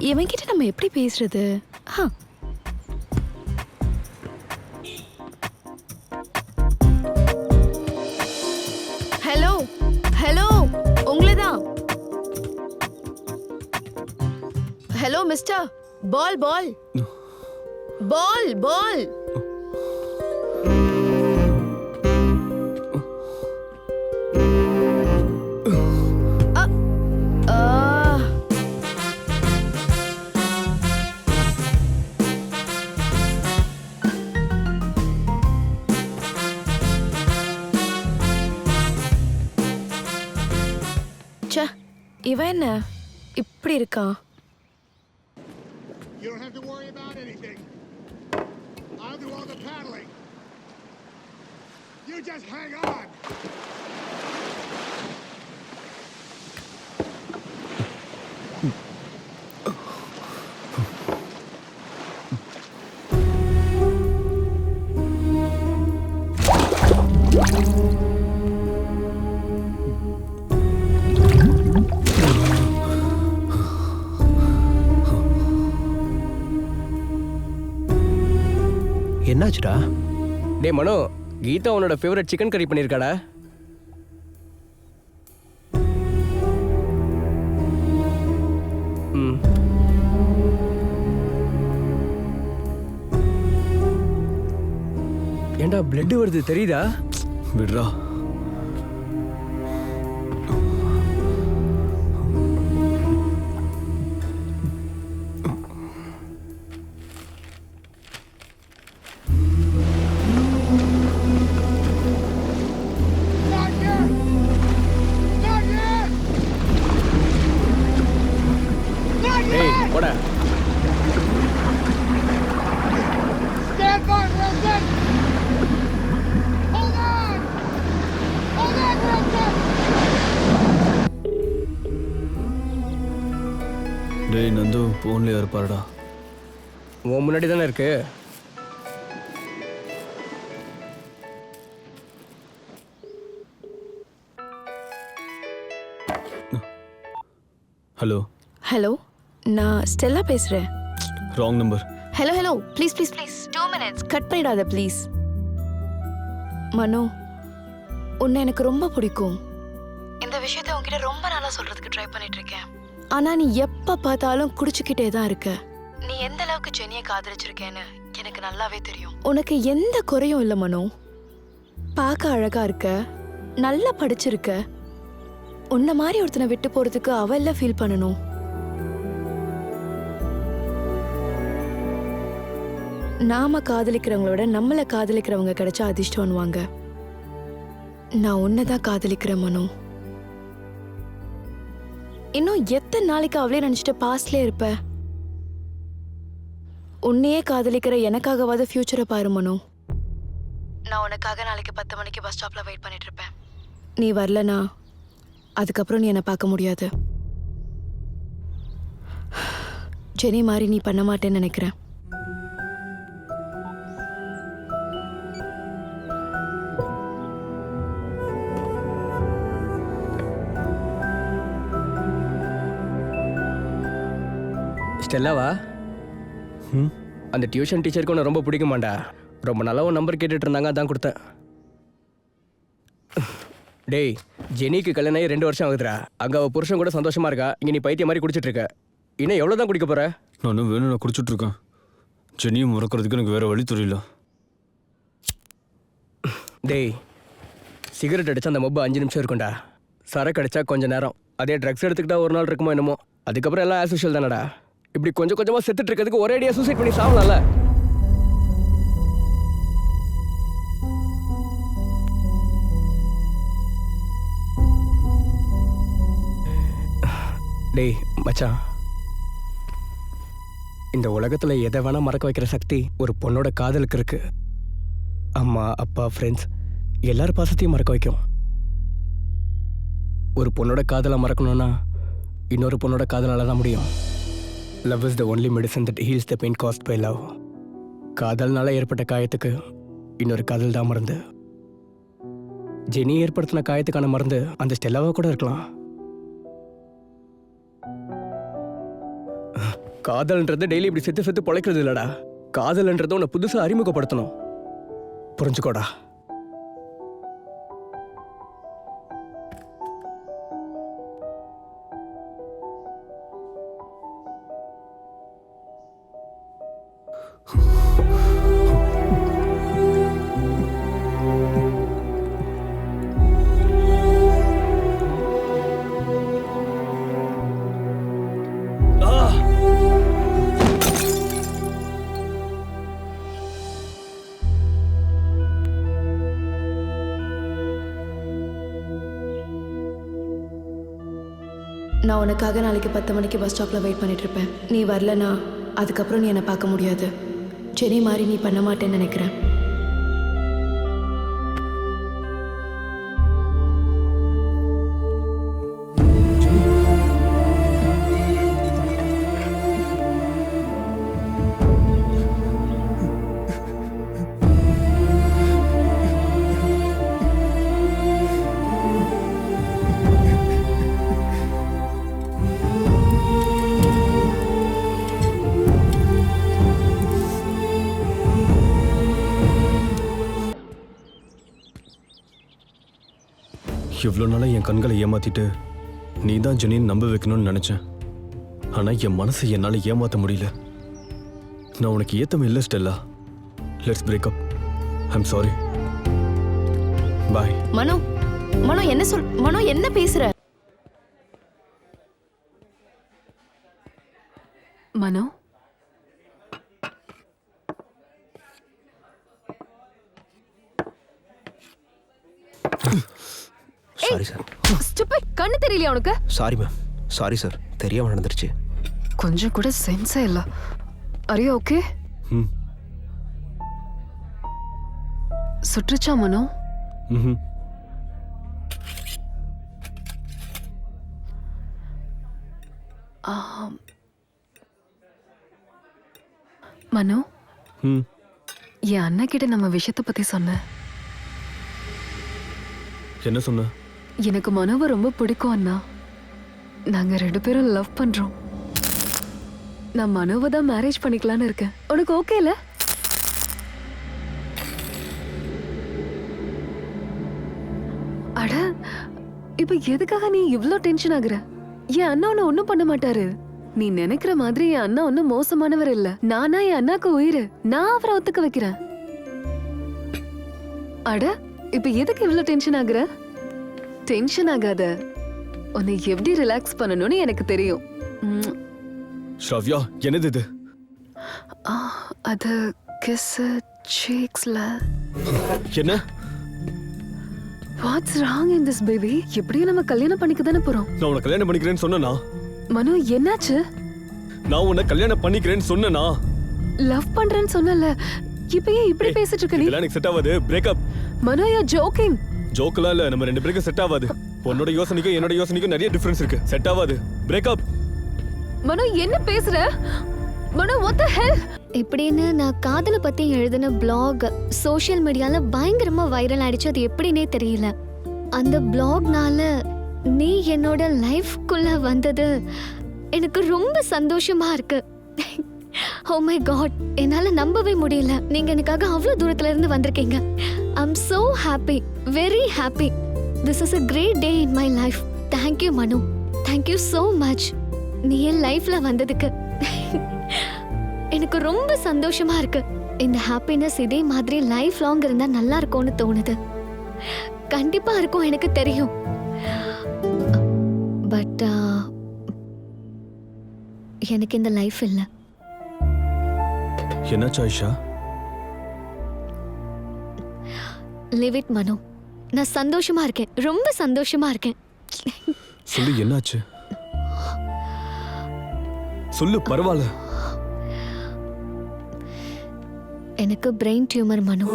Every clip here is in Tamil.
இவன்கிட்ட நம்ம எப்படி பேசுறது? ஹலோ ஹலோ, உங்களதான். Hello mister, Paul Paul Paul Paul. இவன் என்ன இப்படி இருக்கான்? You don't have to worry about anything. I'll do all the paddling. You just hang on. என்னாச்சுடா? டே மனோ, கீதா உன்னோட ஃபேவரட் சிக்கன் கறி பண்ணியிருக்காடா. ஏண்டா பிளட் வருது தெரியுதா? விடுறா. போடா. Stand by, Wilson! Hold on! Hold on, Wilson! டேய் நந்து, போன்லயே இருப்பாருடா. உன் முன்னாடி தானே இருக்கு. ஹலோ ஹலோ, நான் ஸ்டெல்லா பேசுறேன். Wrong number. Hello hello, please please please 2 minutes cut பண்ணிடாத ப்ளீஸ். மனோ, உன்னை எனக்கு ரொம்ப பிடிக்கும். இந்த விஷயத்தை உன்கிட்ட ரொம்ப நாளா சொல்றதுக்கு ட்ரை பண்ணிட்டு இருக்கேன். ஆனா நீ எப்ப பார்த்தாலும் குடிச்சுக்கிட்டே தான் இருக்க. நீ எந்த அளவுக்கு ஜெனியை காதலிச்சிருக்கேன்னு எனக்கு நல்லாவே தெரியும். உனக்கு எந்த குறையும் இல்லை மனோ. பார்க்க அழகா இருக்க, நல்லா படிச்சிருக்க. உன்ன மாதிரி ஒருத்தனை விட்டு போறதுக்கு அவ ஃபீல் பண்ணணும். நாம காதலிக்கிறவங்களோட நம்மளை காதலிக்கிறவங்க கிடைச்சா அதிர்ஷ்டம்னுவாங்க. நான் உன்னதான் காதலிக்கிறேன் மனோ. இன்னும் எத்தனை நாளைக்கு அவளே நினைச்சிட்டு பாஸ்ட்ல இருப்ப? உன்னையே காதலிக்கிற எனக்காகவாது ஃபியூச்சரை பாரு மனோ. நான் உனக்காக நாளைக்கு 10 மணிக்கு பஸ் ஸ்டாப்ல வெயிட் பண்ணிட்டு இருப்பேன். நீ வரலனா அதுக்கப்புறம் நீ என்னை பார்க்க முடியாது. ஜெனி மாதிரி நீ பண்ண மாட்டேன்னு நினைக்கிறேன். ஸ்டெல்லாவா? அந்த டியூஷன் டீச்சருக்கு உன்னை ரொம்ப பிடிக்குமாண்டா. ரொம்ப நல்லா உன் நம்பர் கேட்டுட்டு இருந்தாங்க, அதான் கொடுத்தேன். டேய், ஜெனிக்கு கல்யாணம் ஆகி 2 வருஷம் ஆகுதுடா. அங்கே அவள் புருஷன் கூட சந்தோஷமா இருக்கா. இங்கே நீ பைத்தியம் மாதிரி குடிச்சிட்டு இருக்க. இன்னும் எவ்வளோ தான் குடிக்க போற? நானும் வேணும், நான் குடிச்சிட்டு இருக்கேன். ஜெனியை மறக்கிறதுக்கு எனக்கு வேற வழி தெரியல. டேய், சிகரெட் அடிச்சா அந்த மொபைல் 5 நிமிஷம் இருக்கும்டா. சரக்கு அடிச்சா கொஞ்சம் நேரம். அதே ட்ரக்ஸ் எடுத்துக்கிட்டா ஒரு நாள் இருக்குமோ என்னமோ. அதுக்கப்புறம் எல்லாம் ஆஸ் யூஷுவல் தானடா. இப்படி கொஞ்சம் கொஞ்சமாக செத்துட்டு இருக்கிறதுக்கு ஒரேடியாக சூசைட் பண்ணி சாவலாம்ல. டேய் மச்சான், இந்த உலகத்துல எதை வேணா மறக்க வைக்கிற சக்தி ஒரு பொண்ணோட காதலுக்கு இருக்கு. அம்மா, அப்பா, ஃப்ரெண்ட்ஸ் எல்லார் பாசத்தையும் மறக்க வைக்கும். ஒரு பொண்ணோட காதலை மறக்கணும்னா இன்னொரு பொண்ணோட காதலால தான் முடியும். Love is the only medicine that heals the pain caused by love. காதல்னால ஏற்பட்ட காயத்துக்கு இன்னொரு காதல் தான் மருந்து. ஜெனி ஏற்படுத்தின காயத்துக்கான மருந்து அந்த ஸ்டெல்லாவா கூட இருக்கலாம். காதல்ன்றது டெய்லி இப்படி செத்து செத்து பொழைக்கிறது இல்லடா. காதல்ன்றது உன்னை புதுசா அறிமுகப்படுத்தணும். புரிஞ்சுக்கோடா. நான் உனக்காக நாளைக்கு 10 மணிக்கு பஸ் ஸ்டாப்பில் வெயிட் பண்ணிட்டு இருப்பேன். நீ வரலனா அதுக்கப்புறம் நீ என்னை பார்க்க முடியாது. சென்னை மாதிரி நீ பண்ண மாட்டேன்னு நினைக்கிறேன். இவ்வளோ நாளாக என் கண்களை ஏமாத்திட்டு நீ தான் ஜெனின்னு நம்ப வைக்கணும்னு நினச்சேன். ஆனால் என் மனசை என்னால் ஏமாற்ற முடியல. நான் உனக்கு ஏத்தமே இல்லை Stella. Let's break up. I'm sorry. Bye. Mano, Mano என்ன மனோ என்ன பேசுற? மனோ, சாரி சார். ஸ்டூபிட், கண்ணு தெரியலையா உனக்கு? Sorry ma'am. சாரி சார், தெரியாம நடந்துருச்சு. கொஞ்சம் கூட சென்ஸே இல்ல. Are you okay? ம். சுற்றுச்சா மனோ? ம். மனோ, ம். என் அண்ணா கிட்ட நம்ம விஷயத்தை பத்தி சொன்னேன். என்ன சொன்ன? எனக்கு மனோவை ரொம்ப பிடிக்கும் அண்ணா. நாங்க 2 பேரும் லவ் பண்றோம். நான் மனோவை தான் மேரேஜ் பண்ணிக்கலான்னு இருக்கேன். உனக்கு ஓகேல? அட, இப்ப எதுக்காக நீ இவ்ளோ டென்ஷன் ஆகுற? என் அண்ணா உன்னை ஒண்ணும் பண்ண மாட்டாரு. நீ நினைக்கிற மாதிரி என் அண்ணா ஒன்னும் மோசமானவர் இல்ல. நானா என் அண்ணாக்கு உயிர். நான் அவரை ஒத்துக்க வைக்கிறேன். அட, இப்ப எதுக்கு இவ்ளோ டென்ஷன் ஆகுற? டென்ஷன் ஆகாத. உன்னை எப்படி ரிலாக்ஸ் பண்ணணும்னு எனக்கு தெரியும். ஸ்ரவ்யா, என்னது இது? அது கிஸ் cheeksல. என்ன? What's wrong in this baby? எப்படியும் நம்ம கல்யாணம் பண்ணிக்க தானே போறோம். நான் உன்னை கல்யாணம் பண்ணிக்கிறேன்னு சொன்னனா? மனோ, என்னாச்சு? நான் உன்னை கல்யாணம் பண்ணிக்கிறேன்னு சொன்னனா? லவ் பண்றேன்னு சொன்னல. இப்ப ஏன் இப்படி பேசிட்டு இருக்க நீ? இதெல்லாம் எனக்கு செட் ஆகாது. Break up. Mano, you're joking. ஜோக்கெல்லாம் இல்ல. நம்ம 2 பேருக்கு செட் ஆகாது. உன்னோட யோசனைக்கும் என்னோட யோசனைக்கும் நிறைய டிஃபரன்ஸ் இருக்கு. செட் ஆகாது. Break up. மனோ, என்ன பேசுற? மனோ, what the hell? இப்படின்னு நான் காதல பத்தி எழுதின பிளாக் சோஷியல் மீடியால பயங்கரமா வைரல் ஆயிடுச்சு. அது எப்படின்னே தெரியல. அந்த பிளாக்னால நீ என்னோட லைஃப்குள்ள வந்தது எனக்கு ரொம்ப சந்தோஷமா இருக்கு. ஓ மை காட், என்னால நம்பவே முடியல. நீங்க எனக்காக அவ்வளவு தூரத்துல இருந்து வந்திருக்கீங்க. I'm so happy, very happy. This is a great day in my life. Thank you Manu. Thank you so much. நீ என் லைஃப்ல வந்ததுக்கு எனக்கு ரொம்ப சந்தோஷமா இருக்கு. இந்த ஹாப்பினஸ் இதே மாதிரி லைஃப் லாங் இருந்தா நல்லா இருக்கும்னு தோணுது. கண்டிப்பா இருக்கும், எனக்கு தெரியும். பட் எனக்கு இந்த லைஃப் இல்ல. என்னாச்சு ஆயிஷா? லிவ் இட் மனோ. நான் சந்தோஷமா இருக்கேன், ரொம்ப சந்தோஷமா இருக்கேன். சொல்லு, என்னாச்சு? சொல்லு, பரவாயில்ல. எனக்கு பிரெயின் டியூமர் மனு.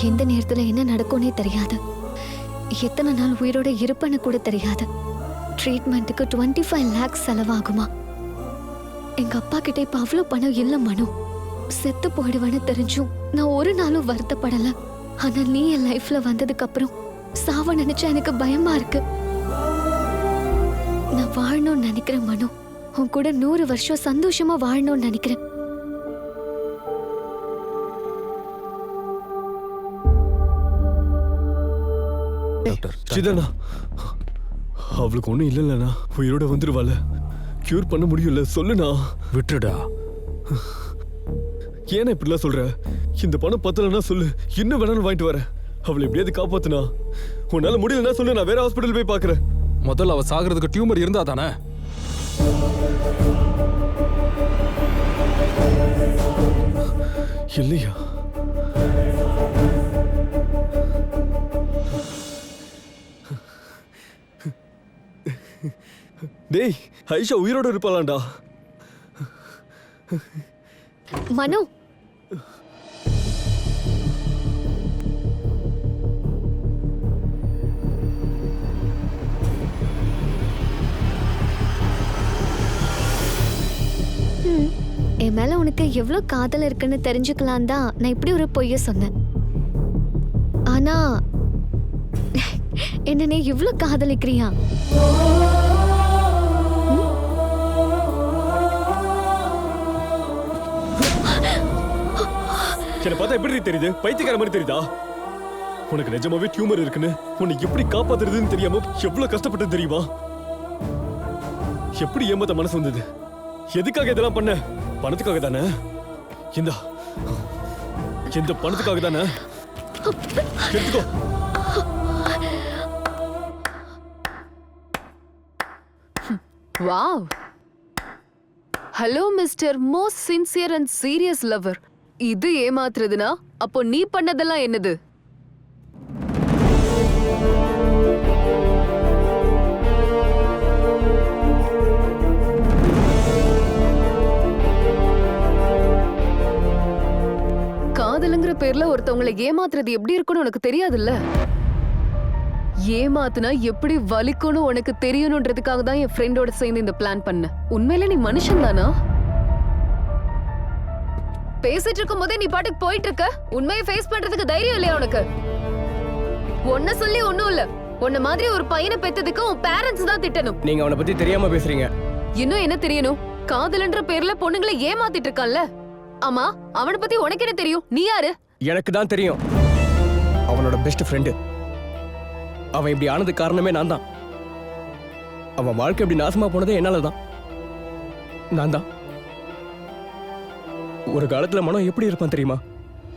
எந்த நேரத்துல என்ன நடக்கும்னே தெரியாது. எத்தனை நாள் உயிரோட இருப்பேன்னு கூட தெரியாது. ட்ரீட்மெண்ட்டுக்கு 25 lakhs செலவாகுமா? எங்க அப்பா கிட்ட இப்ப அவ்வளோ பணம் இல்ல மனு. செத்து போயிடுவேன்னு தெரிஞ்சும் நான் ஒரு நாளும் வருத்தப்படல. ஆனா நீ என் லைஃப்ல வந்ததுக்கு அப்புறம் சாவ நினைச்சா எனக்கு பயமா இருக்கு. நான் வாழணும்னு நினைக்கிறேன் மனு. உன் கூட 100 வருஷம் சந்தோஷமா வாழணும்னு நினைக்கிறேன். டாக்டர் சிதானா அவளுக்கு ஒன்றும் இல்லைல்லண்ணா, உயிரோட வந்துருவாள். க்யூர் பண்ண முடியல, சொல்லுண்ணா. விட்டுடா. ஏன்னா இப்படிலாம் சொல்ற? இந்த பணம் பத்தலன்னா சொல்லு, இன்னும் வேணாலும் வாங்கிட்டு வரேன். அவளை எப்படியாவது காப்பாத்துனா. உன்னால முடியலன்னா சொல்லு, நான் வேற ஹாஸ்பிட்டல் போய் பார்க்கறேன். முதல்ல அவ சாகிறதுக்கு டியூமர் இருந்தா தானே? இல்லையா? டேய், ஐஷா உயிரோட இருப்பாளாண்டா. மனோ, என் மேல உனக்கு எவ்வளவு காதல் இருக்குன்னு தெரிஞ்சுக்கலாம் தான் நான் இப்படி ஒரு பொய்ய சொன்னேன். ஆனா என்ன நீ இவ்வளவு காதலிக்கிறியா? என்ன பார்த்தா எப்படி தெரியுது? பைத்தியக்கார மாதிரி தெரியுதா? உனக்கு நிஜமாவே டியூமர் இருக்குன்னு உன்னை எப்படி காப்பாத்துறதுன்னு தெரியாம எவ்வளவு கஷ்டப்பட்டு தெரியுமா? எப்படி ஏமாத்த மனசு வந்தது? எதுக்காக இதெல்லாம் பண்ண? பணத்துக்காக தானே? இந்த பணத்துக்காக தானே? எடுத்துக்கோ. Wow. Hello mister most sincere and serious lover. இது ஏமாத்துறதுனா அப்போ நீ பண்ணதெல்லாம் என்னது? காதலுங்கிற பேர்ல ஒருத்தவங்களை ஏமாத்துறது எப்படி இருக்குன்னு உனக்கு தெரியாதுல்ல? ஏமாத்துனா எப்படி வலிக்கும்னு உனக்கு தெரியணுன்றதுக்காக தான் என் ஃப்ரெண்டோட சேர்ந்து இந்த பிளான் பண்ண. உண்மையில நீ மனுஷன் தானா? பேசிட்டு இருக்கும் போதே நீ பாட்டுக்கு போயிட்டு இருக்க. உண்மையை ஃபேஸ் பண்றதுக்கு தைரியம் இல்லையா உனக்கு? ஒன்ன சொல்லி ஒண்ணும் இல்ல. உன்ன மாதிரி ஒரு பையனை பெத்ததுக்கு உன் பேரண்ட்ஸ் தான் திட்டணும். நீங்க அவனை பத்தி தெரியாம பேசுறீங்க. இன்னும் என்ன தெரியணும்? காதலன்ற பேர்ல பொண்ணுங்களை ஏமாத்திட்டு இருக்கான்ல. ஆமா, அவனை பத்தி உனக்கு என்ன தெரியும்? நீ யாரு? எனக்கு தான் தெரியும். அவனோட பெஸ்ட் ஃப்ரெண்டு. அவன் இப்படி ஆனது காரணமே நான் தான். அவன் வாழ்க்கை இப்படி நாசமா போனதே என்னால தான். நான் தான். ஒரு காலத்துல மனம் எப்படி இருப்பான் தெரியுமா?